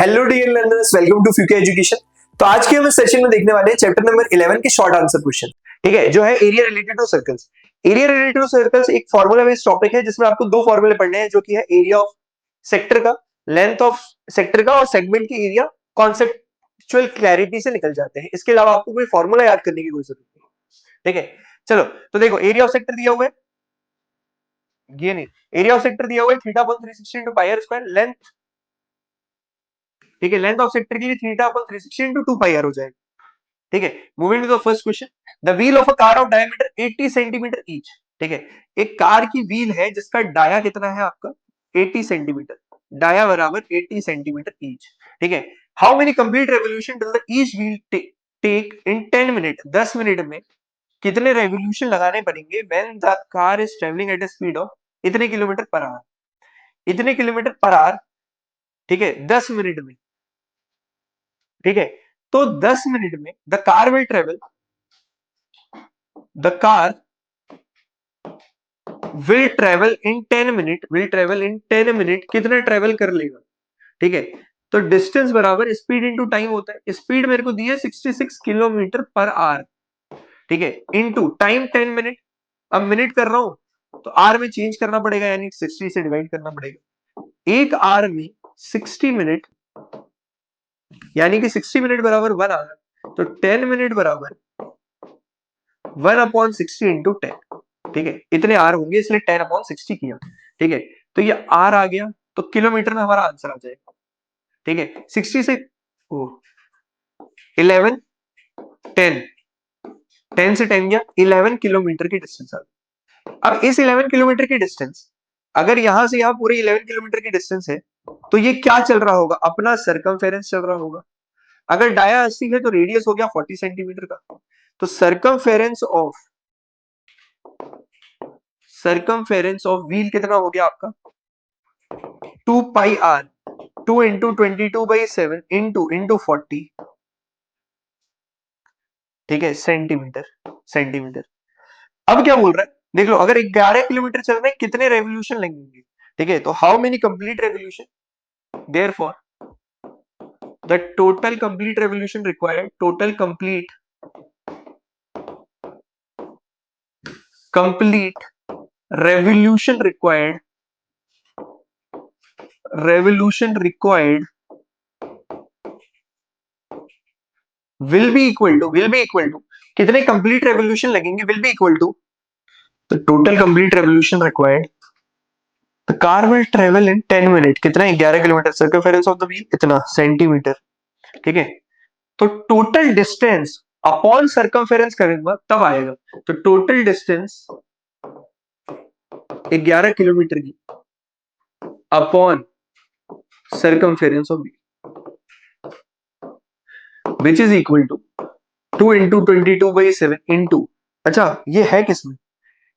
Hello dear learners, welcome to Fuke education. तो आज के हम इस सेशन में देखने वाले हैं चैप्टर नंबर 11 के शॉर्ट आंसर क्वेश्चन। ठीक है, जो है area related to circles. Area related to circles एक फॉर्मूला बेस्ड टॉपिक है जिसमें आपको दो फॉर्मूले पढ़ने हैं, जो कि है एरिया ऑफ सेक्टर का, लेंथ ऑफ सेक्टर का, और सेगमेंट की एरिया कॉन्सेप्चुअल क्लैरिटी से निकल जाते हैं। इसके अलावा आपको कोई फॉर्मूला याद करने की कोई जरूरत नहीं। ठीक है, चलो तो देखो, एरिया ऑफ सेक्टर दिया हुआ है, ये नहीं, एरिया ऑफ सेक्टर दिया हुआ है theta upon 360 into pi r square. Length, ठीक है, लेंथ ऑफ सेक्टर के लिए theta upon 360 into 2 pi r हो जाएगा। ठीक है, moving to the first question. The wheel of a car of diameter 80 centimetre each. ठीक है, एक कार की व्हील है जिसका डाया कितना है आपका 80 सेंटीमीटर, डाया बराबर 80 सेंटीमीटर ईच। ठीक है, how many complete revolution does the each wheel take in 10 minute, 10 minute में कितने रेवोल्यूशन लगाने पड़ेंगे when the car is travelling at a speed of इतने किलोमीटर पर आवर, इतने किलोमीटर पर आवर। ठीक है, 10 मिनट में। ठीक है, तो 10 मिनट में the car will travel in 10 minute, will travel in 10 minute कितना ट्रेवल कर लेगा। ठीक है, तो डिस्टेंस बराबर स्पीड इनटू टाइम होता है। स्पीड मेरे को दी है 66 किलोमीटर पर आवर। ठीक है, इनटू टाइम 10 मिनट। अब मिनट कर रहा हूं तो आर में चेंज करना पड़ेगा, यानी 60 से डिवाइड करना पड़ेगा। एक आर में 60 मिनट, यानी कि 60 मिनट बराबर 1 आवर, तो 10 मिनट बराबर 1/60 इंटू 10। ठीक है, इतने आर होंगे इसलिए 10/60 किया। ठीक है, तो ये आर आ गया, तो किलोमीटर में हमारा आंसर आ जाएगा। ठीक है, 60 से 11, 10, 10 से 10 गया, 11 किलोमीटर की डिस्टेंस आ गई। अब इस 11 किलोमीटर की डिस्टेंस, अगर यहां से यहां पूरे 11 किलोमीटर की डिस्टेंस है, तो ये क्या चल रहा होगा, अपना सरकमफेरेंस चल रहा होगा। अगर डाया 80 है तो रेडियस हो गया 40 सेंटीमीटर का। तो सरकमफेरेंस ऑफ व्हील कितना हो गया आपका 2 पाई आर, 2 इंटू 22/7 इंटू 40। ठीक है, सेंटीमीटर, सेंटीमीटर। अब क्या बोल रहा है, देख लो, अगर 11 किलोमीटर चल रहे हैं कितने रेवोल्यूशन लगेंगे। ठीक है, तो how many complete revolution, therefore the total complete revolution required, total complete revolution required will be equal to कितने कंप्लीट रेवोल्यूशन लगेंगे, will be equal to the total complete revolution required. The car will travel in 10 minute, कितना 11 kilometre, circumference of the wheel इतना centimetre. ठीक है, तो total distance upon circumference करेंगे तब आएगा। तो टोटल डिस्टेंस 11 किलोमीटर की upon circumference of wheel, which is equal to 2 into 22/7 into, अच्छा ये है किसमें,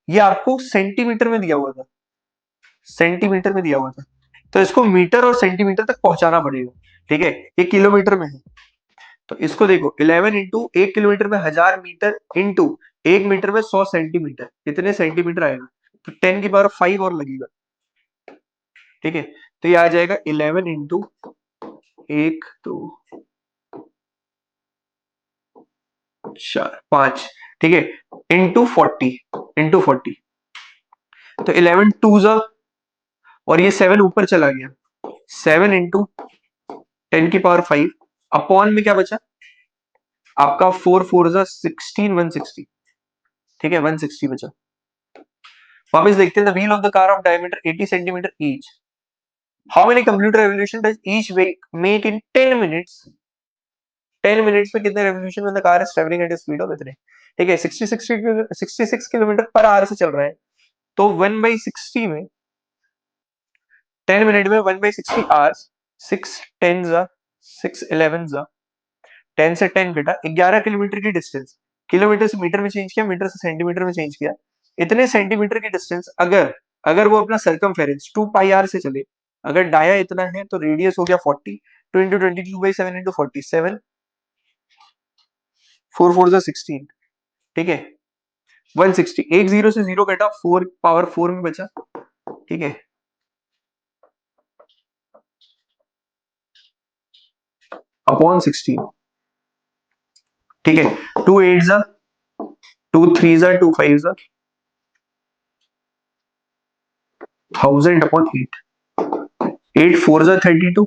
ये आपको सेंटीमीटर में दिया हुआ था, सेंटीमीटर में दिया हुआ था, तो इसको मीटर और सेंटीमीटर तक पहुंचाना पड़ेगा। ठीक है, ये किलोमीटर में है, तो इसको देखो 11 इंटू 1 किलोमीटर में 1000 मीटर इंटू 1 मीटर में 100 सेंटीमीटर, कितने सेंटीमीटर आएगा, तो 10⁵ और लगेगा। ठीक है, तो ये आ जाएगा 11 इंटू 1 2 4 5, ठीक है, इंटू 40 तो 11 टू जा, और ये 7 ऊपर चला गया, 7 इंटू 10⁵, अपॉन में क्या बचा आपका 4 4 जा 16, 160। ठीक है, 160 बचा। वापस देखते हैं, the wheel of the car of diameter 80 centimetre each, how many complete revolution does each make in 10 minutes, 10 minutes में कितने रेवोल्यूशन में the car is travelling at speed of इतने। ठीक है, 66 किलोमीटर पर आवर से चल रहा है, तो 1/60 में 10 मिनट में 1/60 आवर्स, 6 10 जा 6 11 जा, 10 से 10 घटा, 11 किलोमीटर की डिस्टेंस, किलोमीटर से मीटर में चेंज किया, मीटर से सेंटीमीटर में चेंज किया, इतने सेंटीमीटर की डिस्टेंस अगर अगर वो अपना सरकमफेरेंस 2 पाई आर से चले, अगर डाया इतना है तो रेडियस हो गया 40, 2 इंटू 22/7 इंटू 47, 4 4 जा 16। ठीक है, 160, एक जीरो से जीरो कटा, 4 पावर 4 में बचा। ठीक है, अपॉन 16, ठीक है। 2 8 जा, 2 3 जा, 2 5 जा, 1000 अपॉन 8, 8 4 जा 32,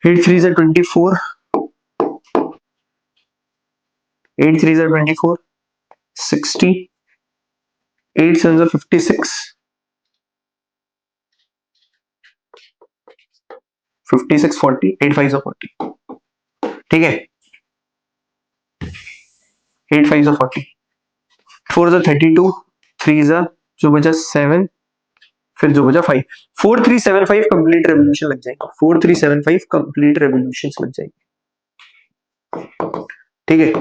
8 3 जा 24, 8 3 जा 24, 60, 8 7 जा 56, 56 40, 8 5 जा 40, ठीक है। 8 5 जा 40, 4 जा 32, 3 जा जो बचा 7, फिर जो बचा 5, 4375 कंप्लीट रेवोल्यूशन लग जाएगा, 4375 कंप्लीट रेवोल्यूशन लग जाएगी, ठीक है।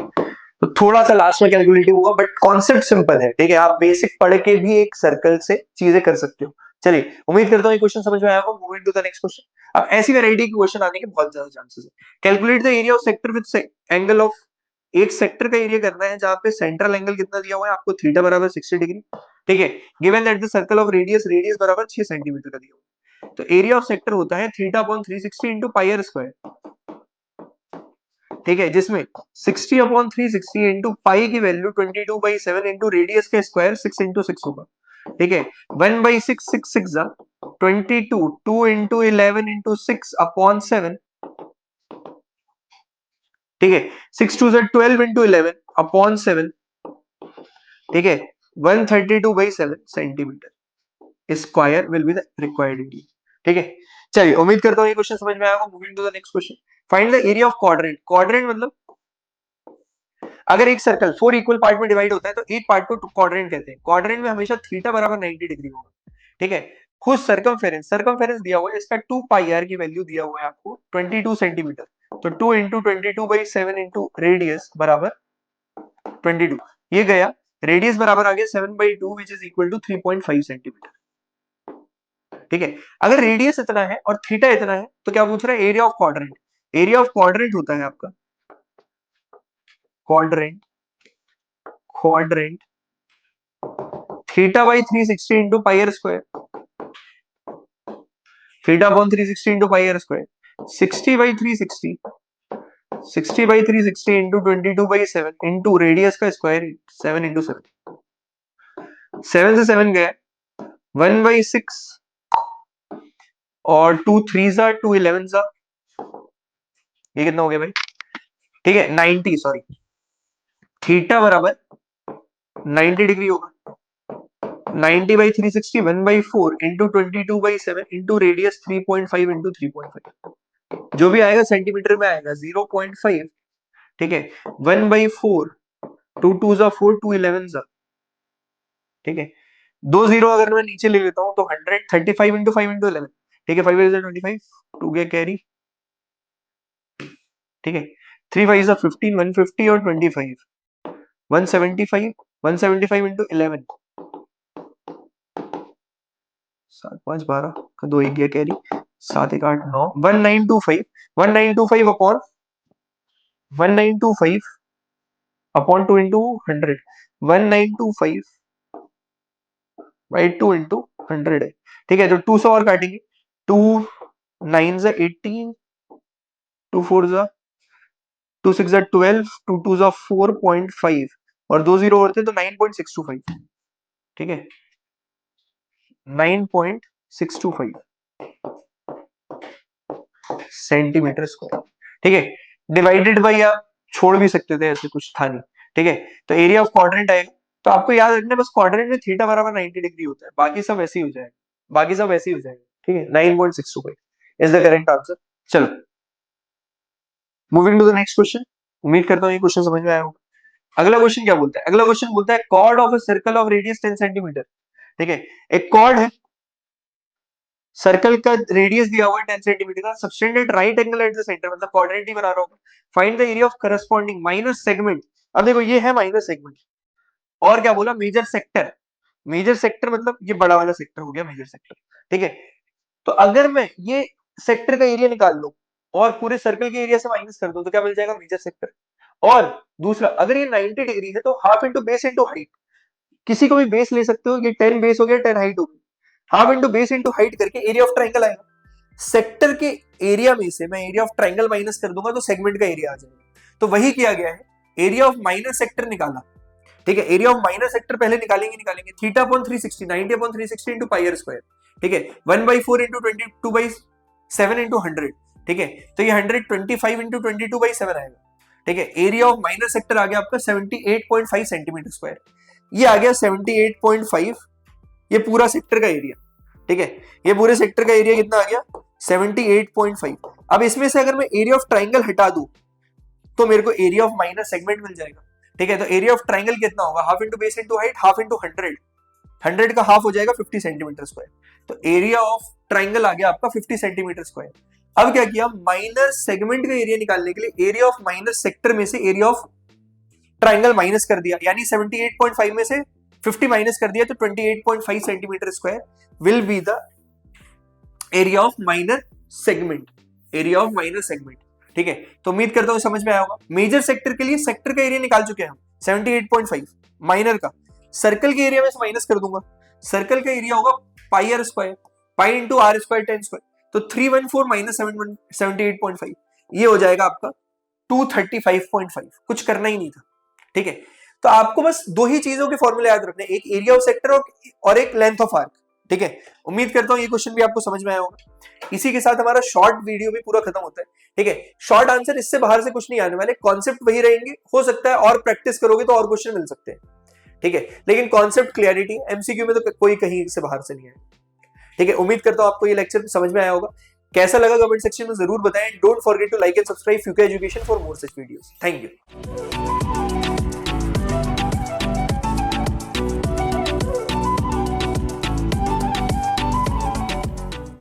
तो थोड़ा सा लास्ट में कैलकुलेटिव होगा बट कॉन्सेप्ट सिंपल है, ठीक है। आप बेसिक पढ़ के भी एक सर्कल से चीजें कर सकते हो। चलिए, उम्मीद करता हूँ ये क्वेश्चन समझ में आया होगा। Moving to the next question. अब ऐसी वैरायटी के क्वेश्चन आने के बहुत ज्यादा चांसेस है। Calculate the area of sector with angle of, एक सेक्टर का एरिया करना है जहां पे सेंट्रल एंगल कितना दिया हुआ है आपको, थीटा बराबर 60 डिग्री, ठीक है। Given that the circle of radius, radius बराबर 6 सेंटीमीटर का दिया हुआ है। तो एरिया ऑफ सेक्टर होता है theta upon 360 into pi r square, ठीक है, जिसमें 60 अपॉन 360 इंटू पाई की वैल्यू 22/7 इंटू रेडियस का स्क्वायर 6 इंटू 6 होगा, ठीक है। 1/6 6 6 जा 22, 2 इंटू 11 इंटू 6 अपॉन 7, ठीक है। 6 2 जा 12 इंटू 11 अपॉन 7, ठीक है। 132/7 centimetre square will be the required area, ठीक है। चलिए, उम्मीद करता हूँ ये क्वेश्चन समझ में आया होगा। Moving to the next question. Find the area of quadrant. Quadrant मतलब अगर एक सर्कल 4 इक्वल पार्ट में डिवाइड होता है तो एक पार्ट को क्वाड्रेंट कहते हैं। क्वाड्रेंट में हमेशा थीटा बराबर 90 डिग्री होगा, ठीक है। खुद सर्कमफेरेंस, सर्कमफेरेंस दिया हुआ है, इसका 2 पाई आर की वैल्यू दिया हुआ है आपको 22 सेंटीमीटर। तो 2 इंटू 22/7 इंटू रेडियस बराबर 22, ये गया। रेडियस बराबर आ गया 7/2 which is equal to 3.5 centimetre, ठीक है। अगर रेडियस इतना है और थीटा इतना है तो क्या पूछ रहा है, area of quadrant. Area of quadrant होता है आपका quadrant, quadrant theta by 360 into pi r square, theta upon 360 into pi r square, 60/360, 60/360 into 22/7 into radius का स्क्वायर 7 इंटू 7, 7 से 7 गया, 1/6 और 2 3 जा 2 11 जा, ये कितना हो गया भाई, ठीक है 90, सॉरी, थीटा बराबर 90 डिग्री होगा। 90/360 1/4 इंटू 22/7 इंटू रेडियस 3.5 इंटू 3.5, जो भी आएगा सेंटीमीटर में आएगा 0.5, ठीक है। 1/4, 2 2 जा 4, 2 11 जा, ठीक है। 2 0 अगर मैं नीचे ले लेता हूं तो 135 इंटू 5 इंटू 11, ठीक है। 5 इज 25, 2 गया कैरी, ठीक है। 3 5 इज 15, 150 और 25, 175, 175 इंटू 11, 7 5 12 का 2 एक गया carry, 7 1 8 9, 1925, 1925 upon 1925 upon 2 into 100, 1925 by 2 into 100 है, ठीक है। तो 2 से और काटेंगे, 2 9 जा 18, 2 4 जा 2 6 जा 12, 2 2 जा 4.5 और 2 0 और थे तो 9.625, ठीक है। 9.625 सेंटीमीटर स्क्वायर, ठीक है। डिवाइडेड बाई आप छोड़ भी सकते थे, ऐसे कुछ था नहीं, ठीक है। तो एरिया ऑफ क्वाड्रेंट आएगा। तो आपको याद रखना है बस क्वाड्रेंट में थीटा बराबर 90 डिग्री होता है, बाकी सब ऐसे ही हो जाएगा, बाकी सब ऐसे ही हो जाएगा, ठीक है। 9.625 इज द करेक्ट आंसर। चलो, moving to the next question. उम्मीद करता हूँ ये क्वेश्चन समझ में आया होगा। अगला क्वेश्चन क्या बोलता है, अगला क्वेश्चन बोलता है chord of a circle of radius 10 centimetre, ठीक है। एक कॉर्ड है, सर्कल का रेडियस दिया हुआ है 10 सेंटीमीटर का, subtended right angle at the centre, मतलब क्वाड्रेंट ही बना रहा होगा। Find the area of corresponding minor segment. अब देखो ये है माइनर सेगमेंट, और क्या बोला, मेजर सेक्टर। मेजर सेक्टर मतलब ये बड़ा वाला सेक्टर हो गया मेजर सेक्टर, ठीक है। तो अगर मैं ये सेक्टर का एरिया निकाल लूं और पूरे सर्कल के एरिया से माइनस कर दूं तो क्या मिल जाएगा, मेजर सेक्टर। और दूसरा, अगर ये 90 डिग्री है तो half into base into height, किसी को भी बेस ले सकते हो, ये 10 बेस हो गया 10 हाइट हो गई, half into base into height करके एरिया ऑफ ट्राइंगल आएगा। सेक्टर के एरिया में से मैं एरिया ऑफ ट्राइंगल माइनस कर दूंगा तो सेगमेंट का एरिया आ जाएगा। तो वही किया गया है, एरिया ऑफ माइनर सेक्टर निकाला, ठीक है। एरिया ऑफ माइनर सेक्टर पहले निकालेंगे theta upon 360, 90 upon 360 into pi r square, ठीक है। 1/4 इंटू 22/7 इंटू 100, ठीक है। तो ये 125 इंटू 22/7 आएगा, ठीक है। एरिया ऑफ माइनर सेक्टर आ गया आपका 78.5 सेंटीमीटर स्क्वायर। ये आ गया 78.5, ये पूरा सेक्टर का एरिया, ठीक है। ये पूरे सेक्टर का एरिया कितना आ गया 78.5। अब इसमें से अगर मैं एरिया ऑफ ट्राइंगल हटा दूं तो मेरे को एरिया ऑफ माइनर सेगमेंट मिल जाएगा, ठीक है। तो एरिया ऑफ ट्राइंगल कितना होगा, half into base into height, half into 100 का हाफ हो जाएगा 50 सेंटीमीटर स्क्वायर। तो एरिया ऑफ ट्राइंगल आ गया आपका 50 सेंटीमीटर स्क्वायर। अब क्या किया, माइनर सेगमेंट का एरिया निकालने के लिए एरिया ऑफ माइनर सेक्टर में से एरिया ऑफ ट्राइंगल माइनस कर दिया, यानी 78.5 में से 50 माइनस कर दिया तो 28.5 centimetre square will be the area of minor segment, area of minor segment, ठीक है। तो उम्मीद करता हूं समझ में आया होगा। मेजर सेक्टर के लिए सेक्टर का एरिया निकाल चुके हैं हम 78.5, माइनर का सर्कल के एरिया में से माइनस कर दूंगा, सर्कल का एरिया होगा pi r square, pi into r square 10 square, तो 314 माइनस 78.5 ये हो जाएगा आपका 235.5। कुछ करना ही नहीं था, ठीक है। तो आपको बस दो ही चीजों के फॉर्मूले याद रखने, एक एरिया ऑफ सेक्टर और एक लेंथ ऑफ आर्क, ठीक है। उम्मीद करता हूं ये क्वेश्चन भी आपको समझ में आया होगा। इसी के साथ हमारा शॉर्ट वीडियो भी पूरा खत्म होता है, ठीक है। शॉर्ट आंसर, इससे बाहर से कुछ नहीं आने वाले, कॉन्सेप्ट वही रहेंगे, हो सकता है और प्रैक्टिस करोगे तो और क्वेश्चन मिल सकते हैं, ठीक है। लेकिन कॉन्सेप्ट क्लियरिटी, एमसीक्यू में तो कोई कहीं से बाहर से नहीं है, ठीक है। उम्मीद करता हूं आपको ये लेक्चर समझ में आया होगा। कैसा लगा कमेंट सेक्शन में जरूर बताएं। Don't forget to like and subscribe Fuke education for more such videos. Thank you.